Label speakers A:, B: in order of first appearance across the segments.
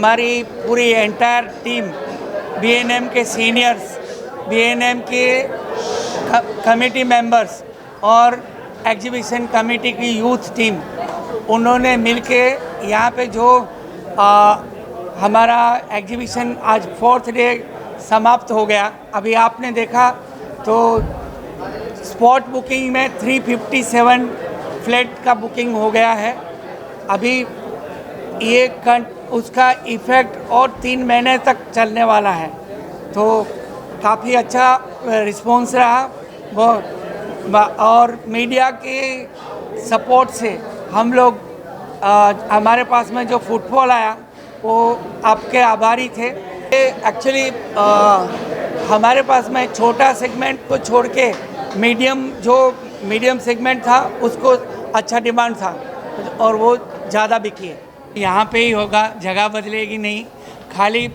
A: हमारी पूरी entire team, BNM के सीनियर्स, बीएनएम के कमेटी मेंबर्स और एग्जीबिशन कमेटी की यूथ टीम, उन्होंने मिलके यहाँ पे जो हमारा एग्जीबिशन आज 4th डे समाप्त हो गया। अभी आपने देखा तो स्पॉट बुकिंग में 357 फ्लैट का बुकिंग हो गया है। अभी ये उसका इफ़ेक्ट और 3 महीने तक चलने वाला है, तो काफ़ी अच्छा रिस्पॉन्स रहा वो। और मीडिया के सपोर्ट से हम लोग हमारे पास में जो फुटफॉल आया वो आपके आभारी थे। एक्चुअली हमारे पास में छोटा सेगमेंट को छोड़ के मीडियम सेगमेंट था उसको अच्छा डिमांड था और वो ज़्यादा बिकी है। यहाँ पे ही होगा, जगह बदलेगी नहीं, खाली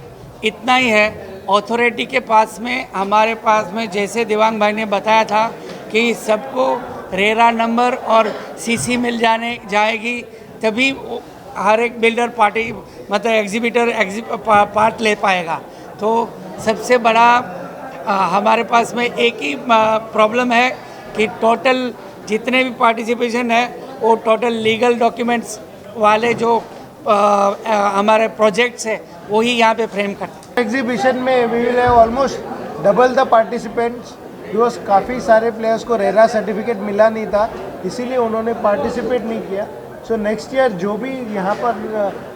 A: इतना ही है। अथॉरिटी के पास में, हमारे पास में, जैसे दिवांग भाई ने बताया था कि सबको रेरा नंबर और सीसी मिल जाएगी, तभी हर एक बिल्डर पार्टी मतलब एग्जीबिटर पार्ट ले पाएगा। तो सबसे बड़ा हमारे पास में एक ही प्रॉब्लम है कि टोटल जितने भी पार्टिसिपेशन है वो टोटल लीगल डॉक्यूमेंट्स वाले जो हमारे प्रोजेक्ट्स है वही यहाँ पे फ्रेम करते हैं।
B: एग्जीबिशन में we will have almost double the participants, because काफ़ी सारे प्लेयर्स को रेरा सर्टिफिकेट मिला नहीं था, इसीलिए उन्होंने पार्टिसिपेट नहीं किया। सो नेक्स्ट ईयर जो भी यहाँ पर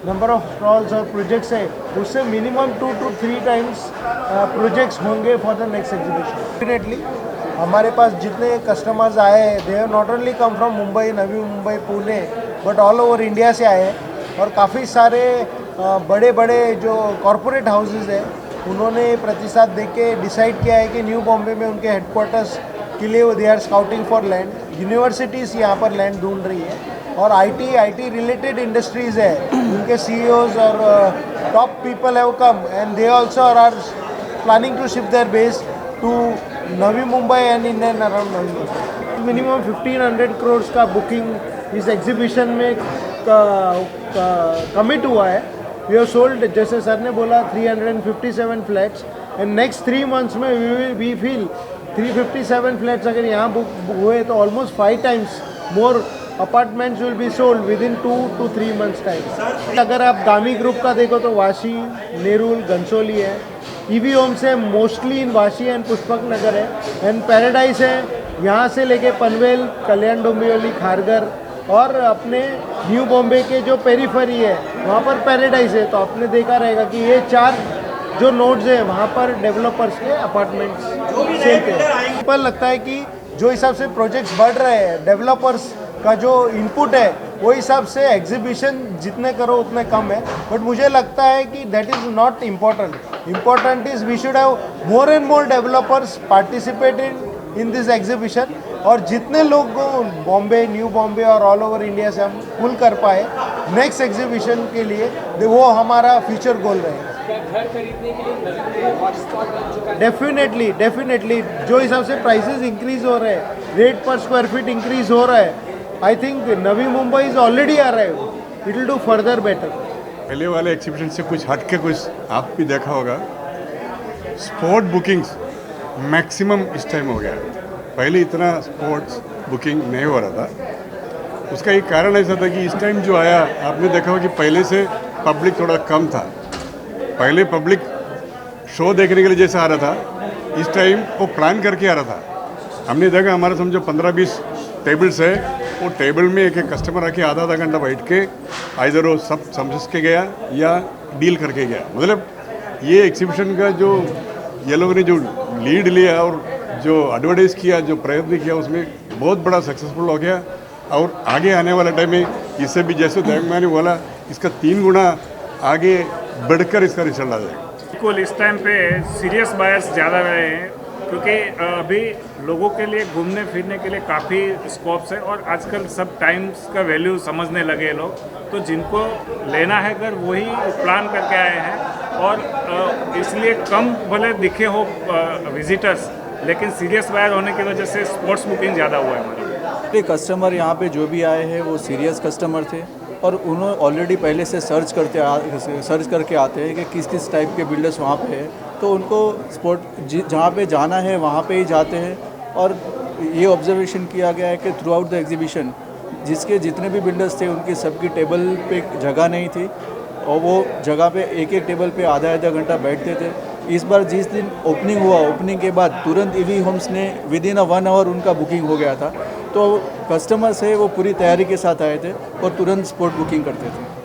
B: नंबर ऑफ स्टॉल्स और प्रोजेक्ट्स है उससे मिनिमम 2 to 3 टाइम्स प्रोजेक्ट्स होंगे for the next exhibition. Definitely हमारे पास जितने कस्टमर्स आए हैं, they have not only come from Mumbai, Navi Mumbai, Pune, but all over India से आए हैं। और काफ़ी सारे बड़े बड़े जो कॉरपोरेट हाउसेज हैं उन्होंने प्रतिशत देख के डिसाइड किया है कि न्यू बॉम्बे में उनके हेडक्वार्टर्स के लिए they are scouting for land. Universities यहाँ पर लैंड ढूंढ रही है और आईटी रिलेटेड इंडस्ट्रीज़ है, उनके CEOs और top people have come and they also are planning to shift their base to Navi Mumbai and in and around Navi Mumbai. Minimum 1500 crore का बुकिंग इस एग्जीबिशन में कमिट हुआ है। वी हैव सोल्ड, जैसे सर ने बोला, 357 फ्लैट्स एंड नेक्स्ट 3 मंथ्स में वी फील 357 फ्लैट्स अगर यहाँ बुक हुए तो almost 5 times more apartments will be sold with in 2 to 3 months time. अगर आप दामी ग्रुप का देखो तो वाशी, नेरुल, घनसोली है, EV होम्स है mostly in Vashi and Pushpak Nagar है, एंड पैराडाइज है यहाँ से लेके पनवेल, कल्याण डोंबिवली, खारगर और अपने न्यू बॉम्बे के जो पेरीफरी है वहाँ पर पैराडाइज है। तो आपने देखा रहेगा कि ये 4 जो नोड्स हैं वहाँ पर डेवलपर्स के अपार्टमेंट्स सेल के पर लगता है कि जो हिसाब से प्रोजेक्ट्स बढ़ रहे हैं, डेवलपर्स का जो इनपुट है वो हिसाब से एग्जीबिशन जितने करो उतने कम है। बट मुझे लगता है कि that is not important is we should have more and more developers participate in this exhibition, और जितने लोग बॉम्बे, न्यू बॉम्बे और ऑल ओवर इंडिया से हम पुल कर पाए नेक्स्ट एग्जीबिशन के लिए, वो हमारा फ्यूचर गोल रहेगा।
C: घर खरीदने के लिए
B: डेफिनेटली जो हिसाब से प्राइसेस इंक्रीज हो रहे हैं, रेट पर स्क्वायर फीट इंक्रीज हो रहा है, I think Navi Mumbai is already arrived, it will do further better.
D: पहले वाले एग्जीबिशन से कुछ हट के कुछ आप भी देखा होगा, स्पॉट बुकिंग्स मैक्सिमम इस टाइम हो गया है। पहले इतना स्पॉट्स बुकिंग नहीं हो रहा था। उसका एक कारण ऐसा था कि इस टाइम जो आया, आपने देखा होगा कि पहले से पब्लिक थोड़ा कम था। पहले पब्लिक शो देखने के लिए जैसा आ रहा था, इस टाइम वो प्लान करके आ रहा था। हमने देखा हमारा समझो 15-20 टेबल्स है, वो टेबल में एक कस्टमर आके आधा घंटा बैठ के आइधर वो सब समझ के गया या डील करके गया। मतलब ये एग्जीबिशन का जो ये लोगों ने जो लीड लिया और जो एडवर्टाइज़ किया, जो प्रयत्न किया, उसमें बहुत बड़ा सक्सेसफुल हो गया। और आगे आने वाला टाइम में इससे भी, जैसे देवमान ने बोला, इसका 3 गुना आगे बढ़कर इसका रिजल्ट आ जाएगा।
E: बिल्कुल इस टाइम पे सीरियस बायर्स ज़्यादा रहे हैं, क्योंकि अभी लोगों के लिए घूमने फिरने के लिए काफ़ी स्कोप्स है और आजकल सब टाइम्स का वैल्यू समझने लगे लोग। तो जिनको लेना है घर वही प्लान करके आए हैं और इसलिए कम भले दिखे हो विजिटर्स, लेकिन सीरियस बायर होने की वजह से स्पोर्ट्स बुकिंग ज़्यादा हुआ है हमारा।
F: कस्टमर यहाँ पे जो भी आए हैं वो सीरियस कस्टमर थे और उन्होंने ऑलरेडी पहले से सर्च करके आते हैं कि किस किस टाइप के बिल्डर्स वहाँ पे हैं, तो उनको स्पॉट जहाँ पे जाना है वहाँ पे ही जाते हैं। और ये ऑब्जर्वेशन किया गया है कि थ्रू आउट द एग्जीबिशन जिसके जितने भी बिल्डर्स थे उनकी सबकी टेबल पे जगह नहीं थी और वो जगह पे एक एक टेबल पे आधा आधा घंटा बैठते थे। इस बार जिस दिन ओपनिंग हुआ, ओपनिंग के बाद तुरंत ईवी होम्स ने विदिन अ 1 आवर उनका बुकिंग हो गया था। तो कस्टमर्स है वो पूरी तैयारी के साथ आए थे और तुरंत स्पॉट बुकिंग करते थे।